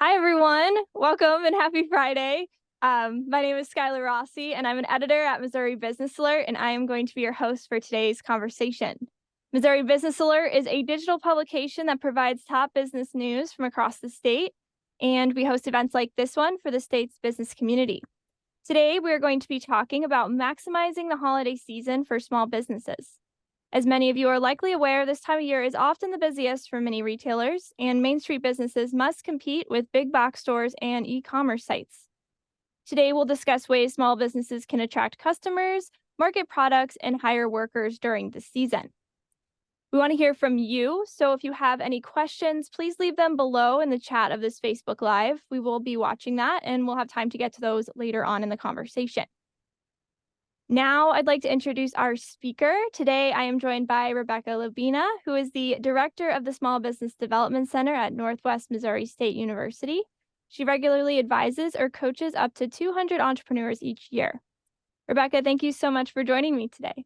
Hi, everyone. Welcome and happy Friday. My name is Skyler Rossi, and I'm an editor at Missouri Business Alert, and I am going to be your host for today's conversation. Missouri Business Alert is a digital publication that provides top business news from across the state, and we host events like this one for the state's business community. Today, we are going to be talking about maximizing the holiday season for small businesses. As many of you are likely aware, this time of year is often the busiest for many retailers, and Main Street businesses must compete with big box stores and e-commerce sites. Today, we'll discuss ways small businesses can attract customers, market products, and hire workers during the season. We want to hear from you, so if you have any questions, please leave them below in the chat of this Facebook Live. We will be watching that, and we'll have time to get to those later on in the conversation. Now, I'd like to introduce our speaker. Today, I am joined by Rebecca Lobina, who is the director of the Small Business Development Center at Northwest Missouri State University. She regularly advises or coaches up to 200 entrepreneurs each year. Rebecca, thank you so much for joining me today.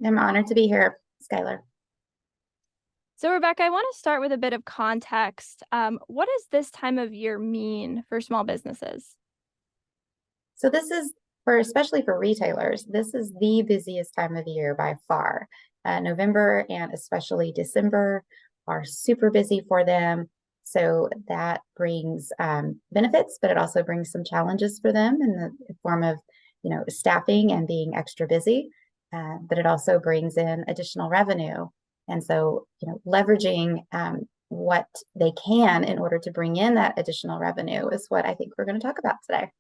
I'm honored to be here, Skyler. So, Rebecca, I want to start with a bit of context. What does this time of year mean for small businesses? So this is especially for retailers, this is the busiest time of year by far. November and especially December are super busy for them. So that brings benefits, but it also brings some challenges for them in the form of, staffing and being extra busy. But it also brings in additional revenue. And so, leveraging what they can in order to bring in that additional revenue is what I think we're going to talk about today.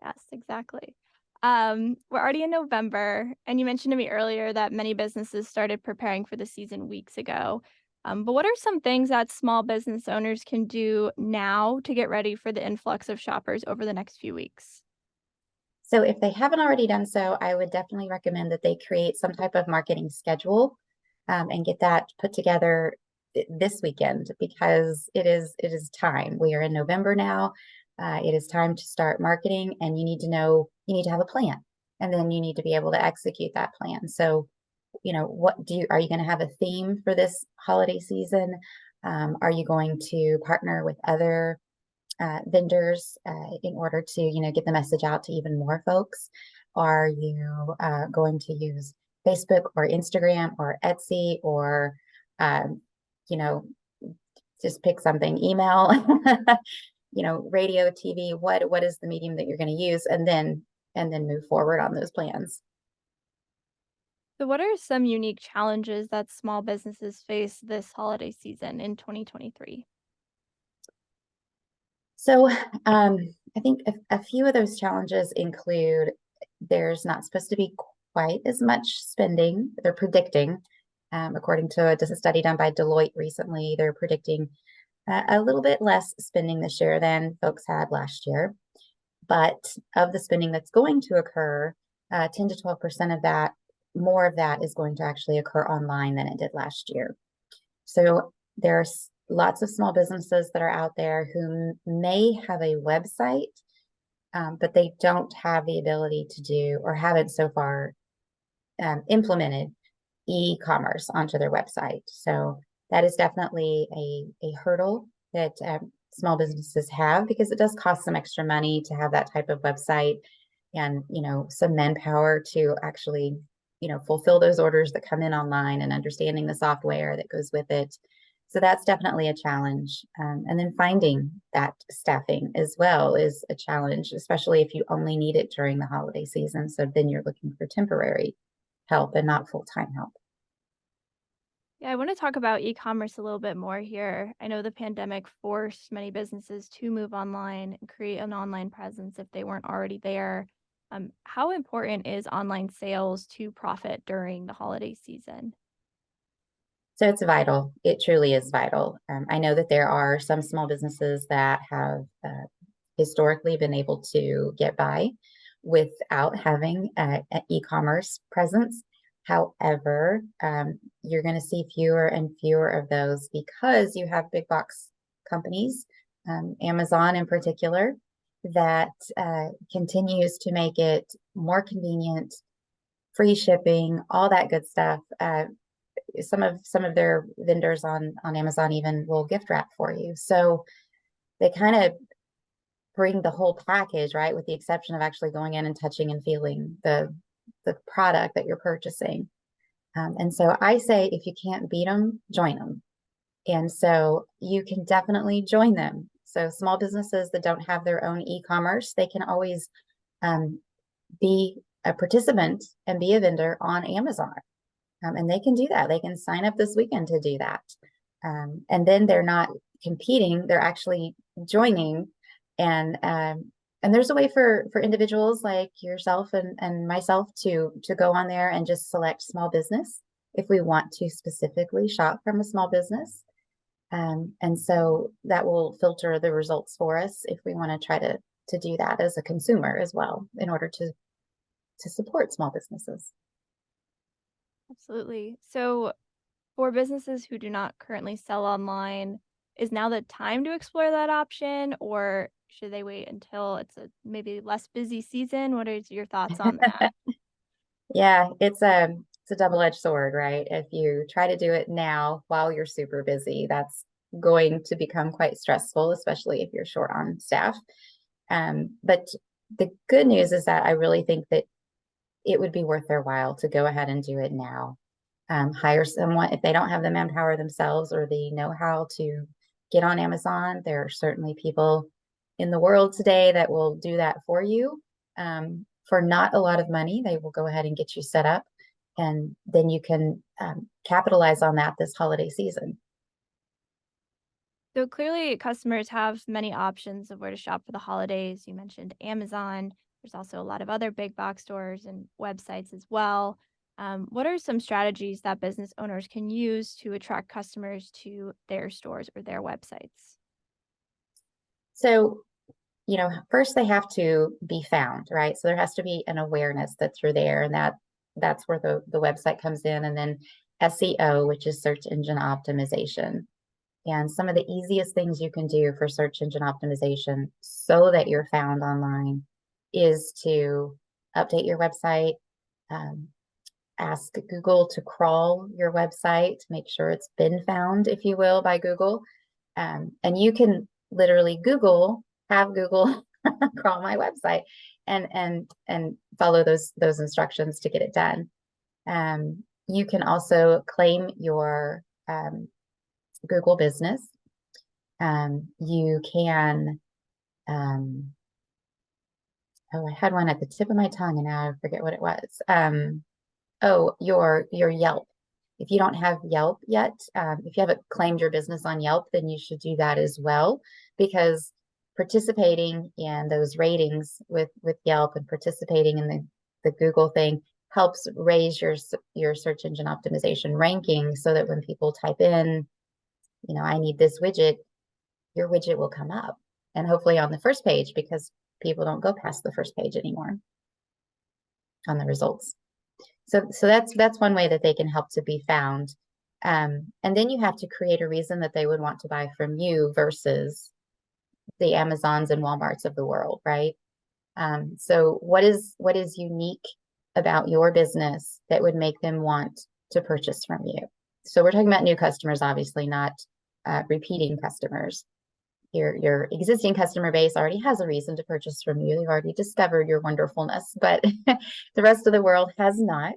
Yes, exactly. We're already in November, and you mentioned to me earlier that many businesses started preparing for the season weeks ago. But what are some things that small business owners can do now to get ready for the influx of shoppers over the next few weeks? So if they haven't already done so, I would definitely recommend that they create some type of marketing schedule and get that put together this weekend, because it is time. We are in November now. It is time to start marketing, and you need to have a plan, and then you need to be able to execute that plan. So, are you going to have a theme for this holiday season? Are you going to partner with other vendors in order to, get the message out to even more folks? Are you going to use Facebook or Instagram or Etsy or, you know, just pick something, email, radio, TV? What is the medium that you're going to use, and then move forward on those plans? So, what are some unique challenges that small businesses face this holiday season in 2023? So I think a few of those challenges include there's not supposed to be quite as much spending. They're predicting, according to a study done by Deloitte recently, they're predicting a little bit less spending this year than folks had last year. But of the spending that's going to occur, 10 to 12% of that, more of that is going to actually occur online than it did last year. So there's lots of small businesses that are out there who may have a website, but they don't have the ability to do, or haven't so far implemented e-commerce onto their website. So that is definitely a hurdle that small businesses have, because it does cost some extra money to have that type of website and, some manpower to actually, fulfill those orders that come in online, and understanding the software that goes with it. So that's definitely a challenge. And then finding that staffing as well is a challenge, especially if you only need it during the holiday season. So then you're looking for temporary help and not full-time help. Yeah, I want to talk about e-commerce a little bit more here. I know the pandemic forced many businesses to move online and create an online presence if they weren't already there. How important is online sales to profit during the holiday season? So it's vital. It truly is vital. I know that there are some small businesses that have historically been able to get by without having an e-commerce presence. However, you're going to see fewer and fewer of those, because you have big box companies, Amazon in particular, that continues to make it more convenient, free shipping, all that good stuff. Some of their vendors on Amazon even will gift wrap for you. So they kind of bring the whole package, right? With the exception of actually going in and touching and feeling the product that you're purchasing. And so I say, if you can't beat them, join them. And so you can definitely join them. So small businesses that don't have their own e-commerce, they can always be a participant and be a vendor on Amazon. And they can do that. They can sign up this weekend to do that. And then they're not competing, they're actually joining. And there's a way for individuals like yourself and myself to go on there and just select small business if we want to specifically shop from a small business. And so that will filter the results for us if we want to try to do that as a consumer as well, in order to support small businesses. Absolutely. So, for businesses who do not currently sell online, is now the time to explore that option, or should they wait until it's a maybe less busy season? What is your thoughts on that? Yeah, it's a double-edged sword, right? If you try to do it now while you're super busy, that's going to become quite stressful, especially if you're short on staff. But the good news is that I really think that it would be worth their while to go ahead and do it now. Hire someone if they don't have the manpower themselves or the know-how to get on Amazon. There are certainly people in the world today that will do that for you. For not a lot of money, they will go ahead and get you set up, and then you can capitalize on that this holiday season. So clearly, customers have many options of where to shop for the holidays. You mentioned Amazon. There's also a lot of other big box stores and websites as well. What are some strategies that business owners can use to attract customers to their stores or their websites? So, first they have to be found, right? So there has to be an awareness that you're there, and that's where the website comes in, and then SEO, which is search engine optimization. And some of the easiest things you can do for search engine optimization so that you're found online is to update your website, um, ask Google to crawl your website, make sure it's been found, if you will, by Google. And you can literally have Google crawl my website and follow those instructions to get it done. You can also claim your Google business. You can, oh, I had one at the tip of my tongue and now I forget what it was. Oh, your Yelp. If you don't have Yelp yet, if you haven't claimed your business on Yelp, then you should do that as well, because participating in those ratings with Yelp and participating in the Google thing helps raise your search engine optimization ranking, so that when people type in, I need this widget, your widget will come up, and hopefully on the first page, because people don't go past the first page anymore on the results. So that's one way that they can help to be found. And then you have to create a reason that they would want to buy from you versus the Amazons and Walmarts of the world, right? So what is unique about your business that would make them want to purchase from you? So we're talking about new customers, obviously, not repeating customers. Your existing customer base already has a reason to purchase from you. They've already discovered your wonderfulness, but the rest of the world has not.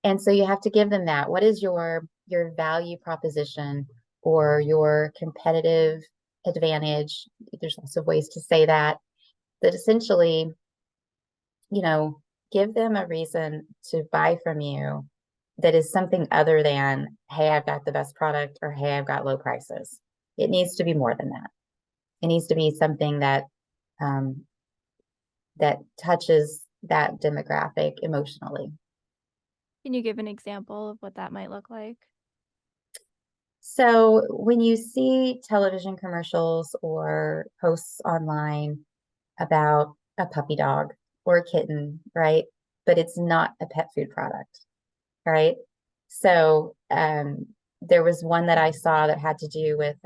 And so you have to give them that. What is your value proposition or your competitive advantage? There's lots of ways to say that essentially, give them a reason to buy from you that is something other than, hey, I've got the best product, or hey, I've got low prices. It needs to be more than that. It needs to be something that that touches that demographic emotionally. Can you give an example of what that might look like? So when you see television commercials or posts online about a puppy dog or a kitten, right? But it's not a pet food product, right? So there was one that I saw that had to do with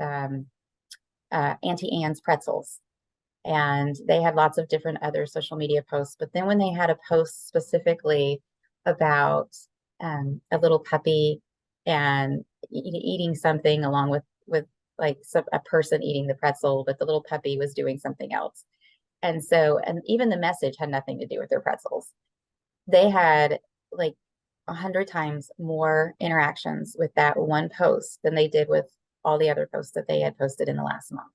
Auntie Anne's pretzels. And they had lots of different other social media posts. But then when they had a post specifically about a little puppy and eating something along with like a person eating the pretzel, but the little puppy was doing something else. And so, and even the message had nothing to do with their pretzels. They had like 100 times more interactions with that one post than they did with all the other posts that they had posted in the last month,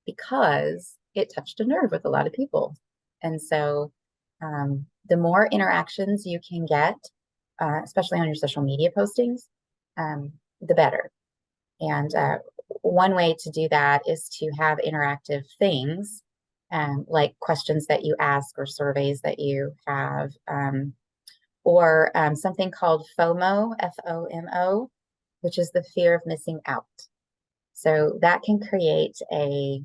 because it touched a nerve with a lot of people. And so the more interactions you can get, especially on your social media postings, the better. And one way to do that is to have interactive things, like questions that you ask or surveys that you have, or something called FOMO, FOMO, which is the fear of missing out. So that can create a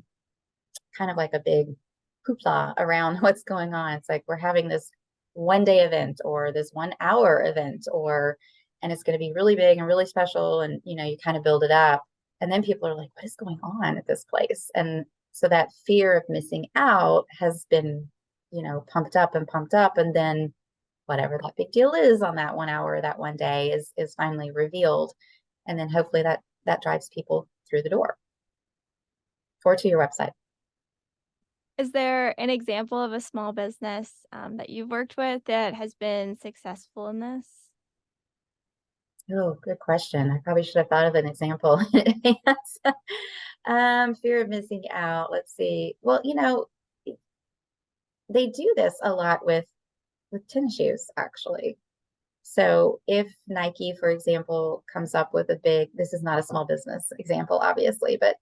kind of like a big hoopla around what's going on. It's like we're having this 1 day event or this 1 hour event, and it's going to be really big and really special. And, you kind of build it up. And then people are like, what is going on at this place? And so that fear of missing out has been, pumped up and pumped up. And then whatever that big deal is on that 1 hour, that 1 day is finally revealed. And then hopefully that drives people through the door or to your website. Is there an example of a small business that you've worked with that has been successful in this? Oh, good question. I probably should have thought of an example. Fear of missing out. Let's see. Well, they do this a lot with tennis shoes, actually. So if Nike, for example, comes up with this is not a small business example, obviously, but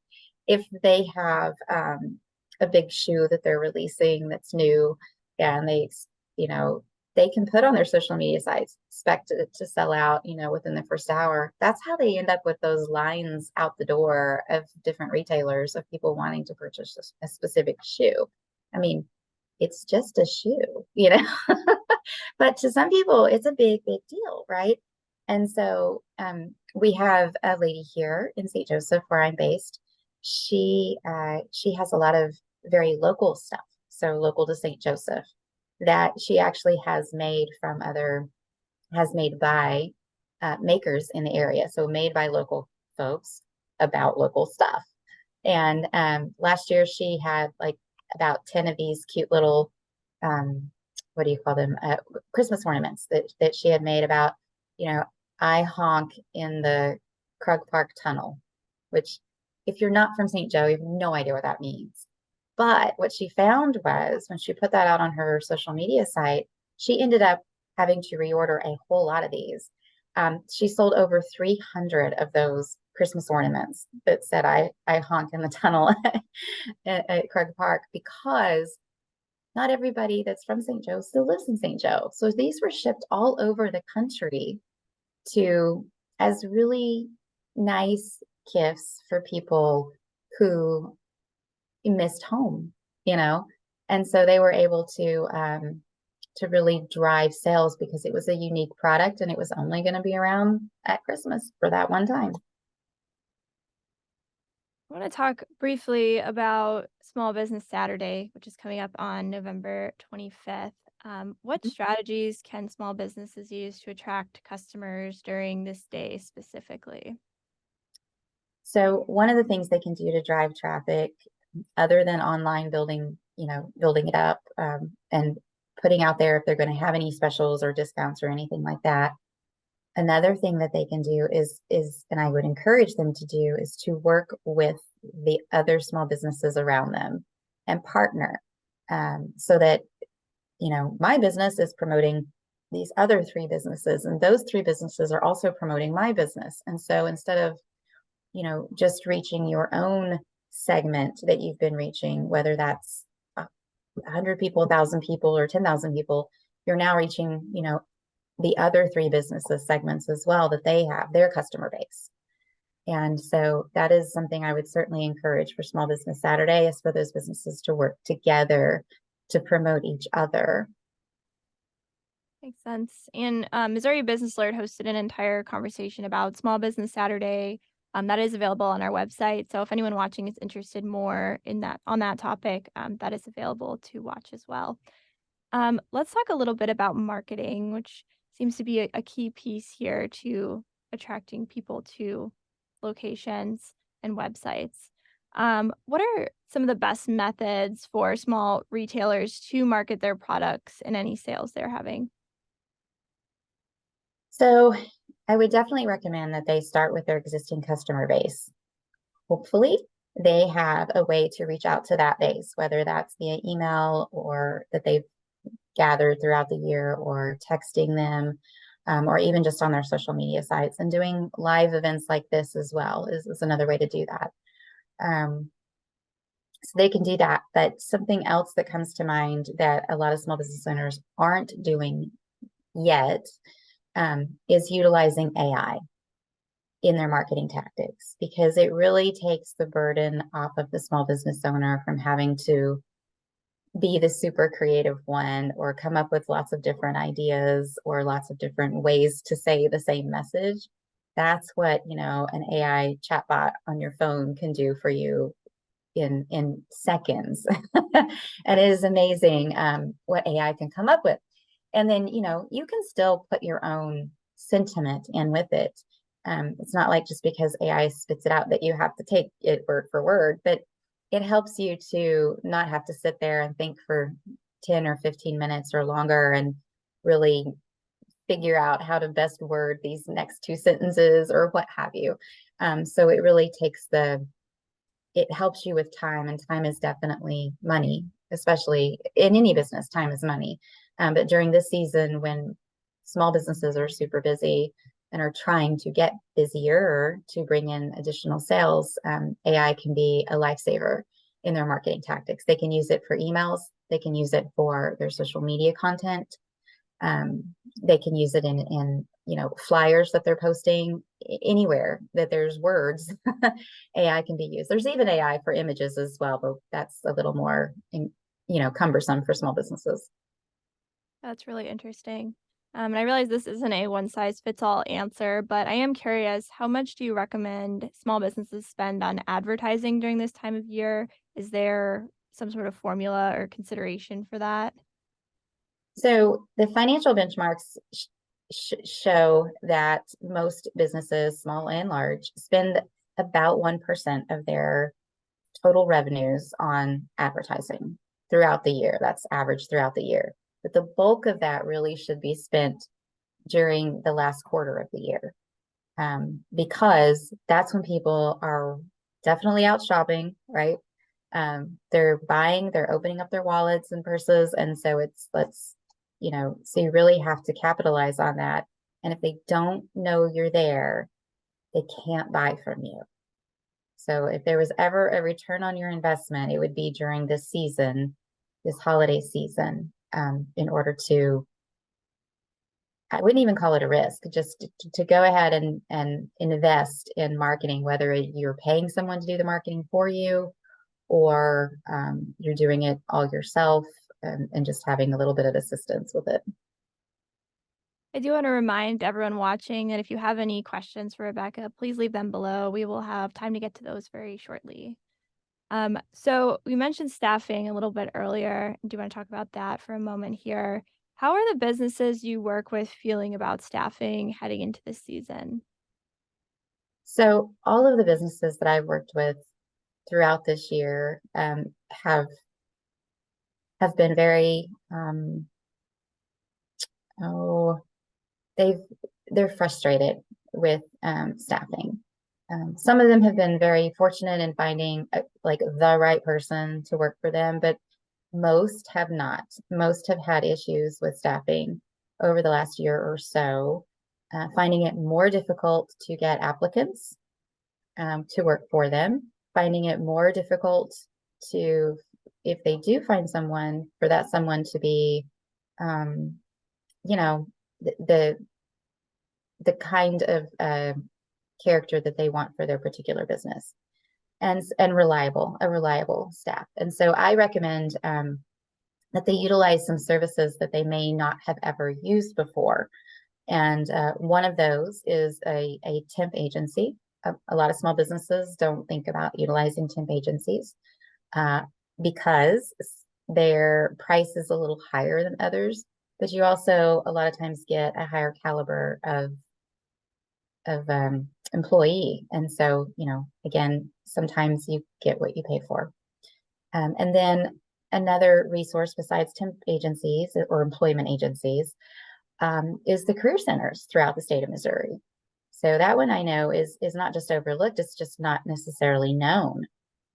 if they have a big shoe that they're releasing that's new, and they can put on their social media sites, expect it to sell out, within the first hour. That's how they end up with those lines out the door of different retailers of people wanting to purchase a specific shoe. I mean, it's just a shoe. But to some people, it's a big, big deal, right? And so we have a lady here in St. Joseph, where I'm based. She has a lot of very local stuff, so local to St. Joseph, that she actually has made by makers in the area, so made by local folks about local stuff. And last year she had like about 10 of these cute little what do you call them? Christmas ornaments that she had made about, I honk in the Krug Park tunnel, which if you're not from St. Joe, you have no idea what that means. But what she found was when she put that out on her social media site, she ended up having to reorder a whole lot of these. She sold over 300 of those Christmas ornaments that said, I honk in the tunnel at Krug Park, because not everybody that's from St. Joe still lives in St. Joe. So these were shipped all over the country as really nice gifts for people who missed home, and so they were able to really drive sales because it was a unique product and it was only going to be around at Christmas for that one time. I want to talk briefly about Small Business Saturday, which is coming up on November 25th. What strategies can small businesses use to attract customers during this day specifically? So one of the things they can do to drive traffic, other than online building it up, and putting out there if they're going to have any specials or discounts or anything like that. Another thing that they can do is, and I would encourage them to do, is to work with the other small businesses around them and partner, so that, my business is promoting these other 3 businesses, and those 3 businesses are also promoting my business. And so instead of, just reaching your own segment that you've been reaching, whether that's 100 people, 1,000 people, or 10,000 people, you're now reaching, the other 3 businesses segments as well, that they have their customer base. And so that is something I would certainly encourage for Small Business Saturday, is for those businesses to work together to promote each other. Makes sense. And Missouri Business Alert hosted an entire conversation about Small Business Saturday. That is available on our website. So if anyone watching is interested more on that topic, that is available to watch as well. Let's talk a little bit about marketing, which seems to be a key piece here to attracting people to locations. and websites. What are some of the best methods for small retailers to market their products and any sales they're having? So I would definitely recommend that they start with their existing customer base. Hopefully, they have a way to reach out to that base, whether that's via email or that they've gathered throughout the year or texting them, or even just on their social media sites, and doing live events like this as well is another way to do that. So they can do that. But something else that comes to mind that a lot of small business owners aren't doing yet is utilizing AI in their marketing tactics, because it really takes the burden off of the small business owner from having to be the super creative one or come up with lots of different ideas or lots of different ways to say the same message. That's what, an AI chatbot on your phone can do for you in seconds. And it is amazing what AI can come up with. And then, you can still put your own sentiment in with it. It's not like just because AI spits it out that you have to take it word for word, but it helps you to not have to sit there and think for 10 or 15 minutes or longer and really figure out how to best word these next two sentences or what have you. So it really it helps you with time, and time is definitely money, especially in any business. Time is money. But during this season, when small businesses are super busy and are trying to get busier to bring in additional sales, AI can be a lifesaver in their marketing tactics. They can use it for emails. They can use it for their social media content. They can use it in flyers that they're posting anywhere that there's words. AI can be used. There's even AI for images as well, but that's a little more cumbersome for small businesses. That's really interesting. And I realize this isn't a one size fits all answer, but I am curious, how much do you recommend small businesses spend on advertising during this time of year? Is there some sort of formula or consideration for that? So the financial benchmarks show that most businesses, small and large, spend about 1% of their total revenues on advertising throughout the year. That's average throughout the year. But the bulk of that really should be spent during the last quarter of the year, because that's when people are definitely out shopping, right? They're buying, they're opening up their wallets and purses. And so so you really have to capitalize on that. And if they don't know you're there, they can't buy from you. So if there was ever a return on your investment, it would be during this season, this holiday season, in order to, I wouldn't even call it a risk, just to go ahead and invest in marketing, whether you're paying someone to do the marketing for you or you're doing it all yourself, and just having a little bit of assistance with it. I do want to remind everyone watching that if you have any questions for Rebecca, please leave them below. We will have time to get to those very shortly. So we mentioned staffing a little bit earlier. Do you want to talk about that for a moment here? How are the businesses you work with feeling about staffing heading into this season? So all of the businesses that I've worked with throughout this year have been very they're frustrated with staffing. Some of them have been very fortunate in finding like the right person to work for them, but most have not. Most have had issues with staffing over the last year or so, finding it more difficult to get applicants to work for them, finding it more difficult to, if they do find someone, for that someone to be, you know, the the kind of character that they want for their particular business, and a reliable staff. And so I recommend that they utilize some services that they may not have ever used before. And one of those is a temp agency. A lot of small businesses don't think about utilizing temp agencies because their price is a little higher than others, but you also a lot of times get a higher caliber of employee. And so, again, sometimes you get what you pay for. And then another resource besides temp agencies or employment agencies is the career centers throughout the state of Missouri. So that one I know is not just overlooked, it's just not necessarily known.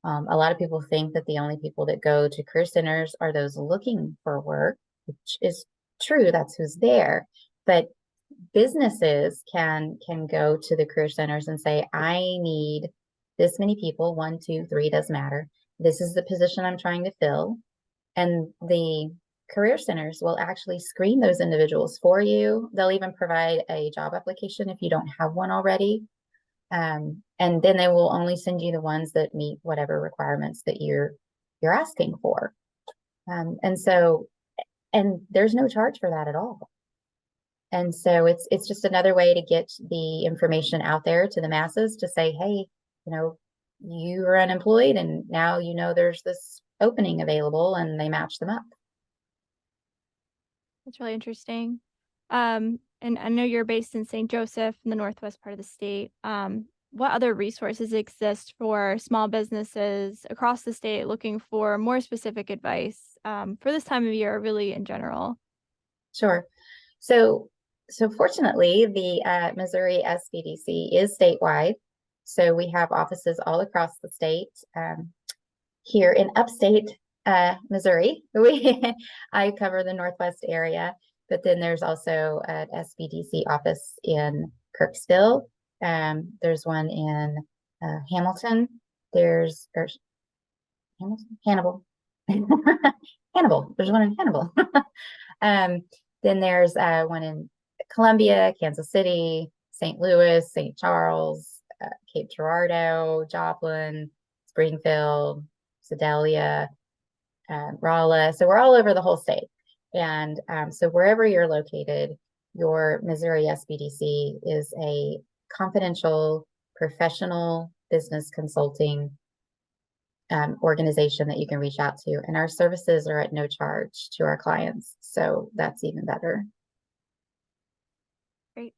A lot of people think that the only people that go to career centers are those looking for work, which is true, that's who's there. But businesses can go to the career centers and say, I need this many people, 1, 2, 3, doesn't matter. This is the position I'm trying to fill. And the career centers will actually screen those individuals for you. They'll even provide a job application if you don't have one already. And then they will only send you the ones that meet whatever requirements that you're asking for. And there's no charge for that at all. And so it's just another way to get the information out there to the masses to say, hey, you are unemployed and now there's this opening available, and they match them up. That's really interesting. And I know you're based in St. Joseph in the northwest part of the state. What other resources exist for small businesses across the state looking for more specific advice for this time of year, really in general? Sure. So fortunately, the Missouri SBDC is statewide. So we have offices all across the state. Here in upstate Missouri, I cover the Northwest area, but then there's also an SBDC office in Kirksville. There's one in Hamilton. There's Hannibal. Hannibal. There's one in Hannibal. Then there's one in Columbia, Kansas City, St. Louis, St. Charles, Cape Girardeau, Joplin, Springfield, Sedalia, Rolla. So we're all over the whole state. And so wherever you're located, your Missouri SBDC is a confidential, professional business consulting organization that you can reach out to. And our services are at no charge to our clients. So that's even better. Great.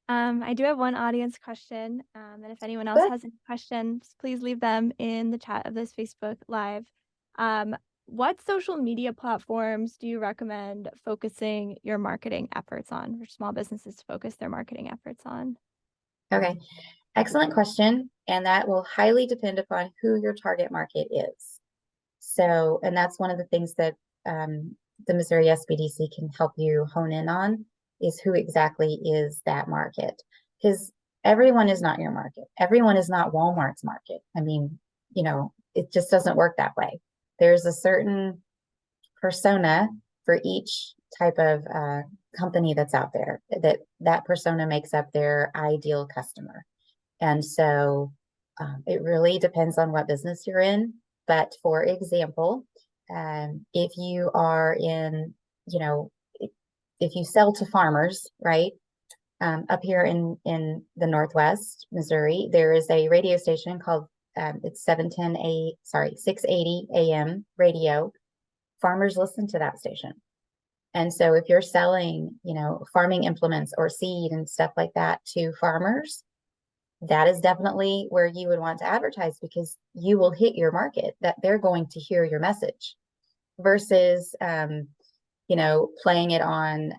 I do have one audience question. And if anyone else has any questions, please leave them in the chat of this Facebook Live. What social media platforms do you recommend focusing your marketing efforts on, for small businesses to focus their marketing efforts on? Okay. Excellent question. And that will highly depend upon who your target market is. So, and that's one of the things that the Missouri SBDC can help you hone in on, is who exactly is that market. Because everyone is not your market. Everyone is not Walmart's market. I mean, it just doesn't work that way. There's a certain persona for each type of company that's out there, that persona makes up their ideal customer. And so it really depends on what business you're in. But for example, if you are in, if you sell to farmers, right? Up here in the Northwest Missouri, there is a radio station called it's 680 AM radio. Farmers listen to that station. And so if you're selling, farming implements or seed and stuff like that to farmers, that is definitely where you would want to advertise, because you will hit your market, that they're going to hear your message, versus, playing it on,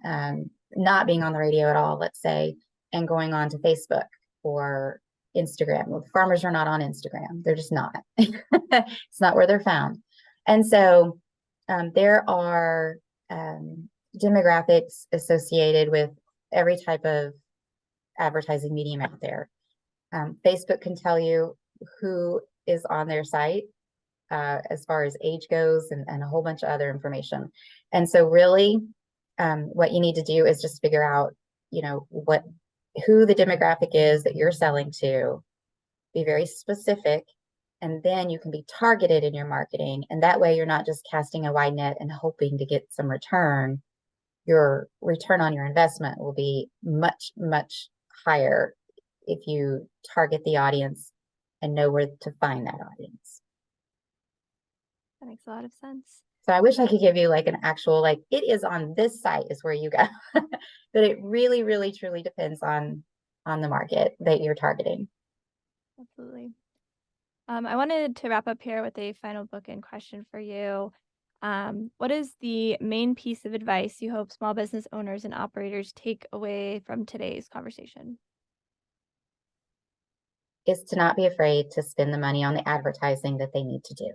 not being on the radio at all, let's say, and going on to Facebook or Instagram. Well, farmers are not on Instagram. They're just not. It's not where they're found. And so there are demographics associated with every type of advertising medium out there. Facebook can tell you who is on their site as far as age goes, and a whole bunch of other information. And so really what you need to do is just figure out, who the demographic is that you're selling to, be very specific, and then you can be targeted in your marketing. And that way you're not just casting a wide net and hoping to get some return. Your return on your investment will be much, much higher if you target the audience and know where to find that audience. That makes a lot of sense. So I wish I could give you like an actual, it is on this site is where you go, but it really, really, truly depends on the market that you're targeting. Absolutely. I wanted to wrap up here with a final bookend question for you. What is the main piece of advice you hope small business owners and operators take away from today's conversation? Is to not be afraid to spend the money on the advertising that they need to do.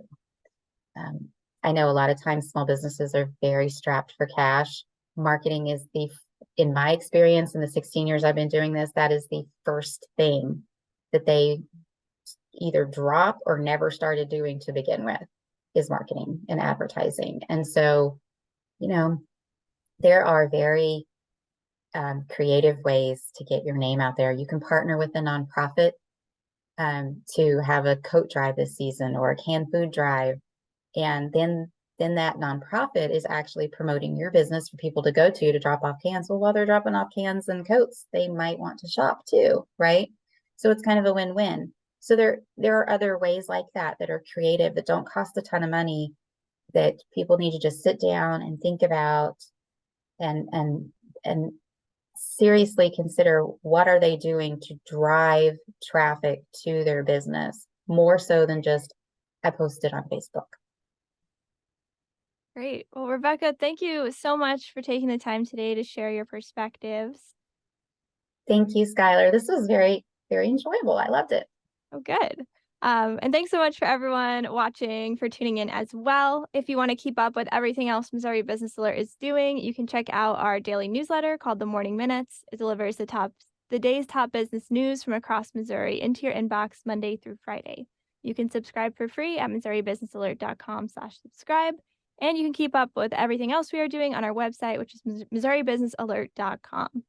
Um, I know a lot of times small businesses are very strapped for cash. Marketing is in my experience, in the 16 years I've been doing this, that is the first thing that they either drop or never started doing to begin with, is marketing and advertising. And so, you know, there are very creative ways to get your name out there. You can partner with a nonprofit to have a coat drive this season or a canned food drive, and then that nonprofit is actually promoting your business for people to go to drop off cans. Well, while they're dropping off cans and coats, they might want to shop too, right? So it's kind of a win-win. So there are other ways like that that are creative, that don't cost a ton of money, that people need to just sit down and think about, and seriously consider what are they doing to drive traffic to their business, more so than just I posted on Facebook. Great. Well, Rebecca, thank you so much for taking the time today to share your perspectives. Thank you, Skylar. This was very, very enjoyable. I loved it. Oh, good. And thanks so much for everyone watching for tuning in as well. If you want to keep up with everything else Missouri Business Alert is doing, you can check out our daily newsletter called The Morning Minutes. It delivers the day's top business news from across Missouri into your inbox Monday through Friday. You can subscribe for free at MissouriBusinessAlert.com/subscribe. And you can keep up with everything else we are doing on our website, which is MissouriBusinessAlert.com.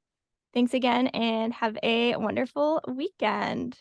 Thanks again and have a wonderful weekend.